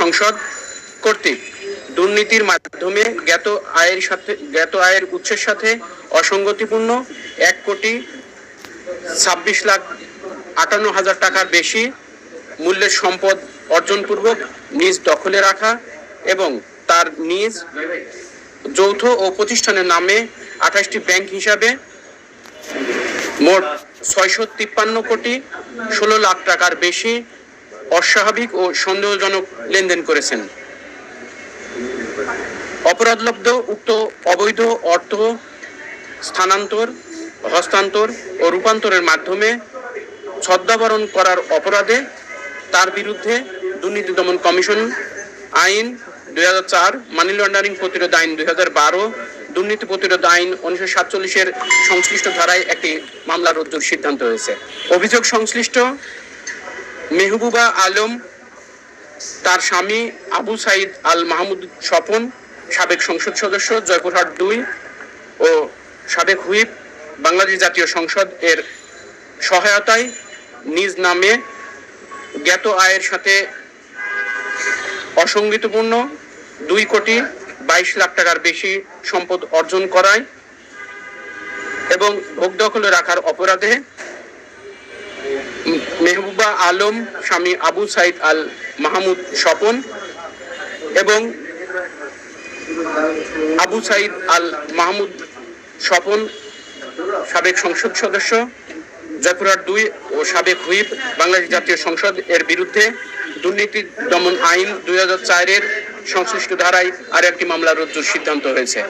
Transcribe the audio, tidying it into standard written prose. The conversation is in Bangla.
সংসদ কর্তৃক দুর্নীতির মাধ্যমে জ্ঞাত আয়ের উৎসের সাথে অসঙ্গতিপূর্ণ 1,26,58,000 টাকার বেশি মূল্যের সম্পদ অর্জনপূর্বক নিজ দখলে রাখা এবং তার নিজ যৌথ ও প্রতিষ্ঠানের নামে 28টি ব্যাংক হিসাবে মোট 653,16 লাখ টাকার বেশি অস্বাভাবিক ও সন্দেহজনক লেনদেন করেছেন। অপরাধলব্ধ উক্ত অবৈধ অর্থ স্থানান্তর, হস্তান্তর ও রূপান্তরের মাধ্যমে ছদ্মাবরণ করার অপরাধে তার বিরুদ্ধে দুর্নীতি দমন কমিশন আইন 2004, মানি লন্ডারিং প্রতিরোধ আইন 2012, দুর্নীতি প্রতিরোধ আইন 1947 সংশ্লিষ্ট ধারায় একটি মামলা রুজুর সিদ্ধান্ত হয়েছে। অভিযোগ সংশ্লিষ্ট মেহবুবা আলম, তার স্বামী আবু সাইদ আল মাহমুদ স্বপন, সাবেক সংসদ সদস্য জয়পুরহাট 2 ও সাবেক হুইপ বাংলাদেশ জাতীয় সংসদ এর সহায়তায় নিজ নামে জ্ঞাত আয়ের সাথে অসঙ্গতিপূর্ণ 2,22,00,000 টাকার বেশি সম্পদ অর্জন করায় এবং ভোগ দখলে রাখার অপরাধে মেহবুবা আলম, স্বামী আবু সাইদ আল মাহমুদ স্বপন এবং আবু সাইদ আল মাহমুদ স্বপন, সাবেক সংসদ সদস্য জয়পুরহাট 2 ও সাবেক হুইপ বাংলাদেশ জাতীয় সংসদ এর বিরুদ্ধে দুর্নীতি দমন আইন 2004 এর সংশ্লিষ্ট ধারায় আর একটি মামলা রুজুর সিদ্ধান্ত হয়েছে।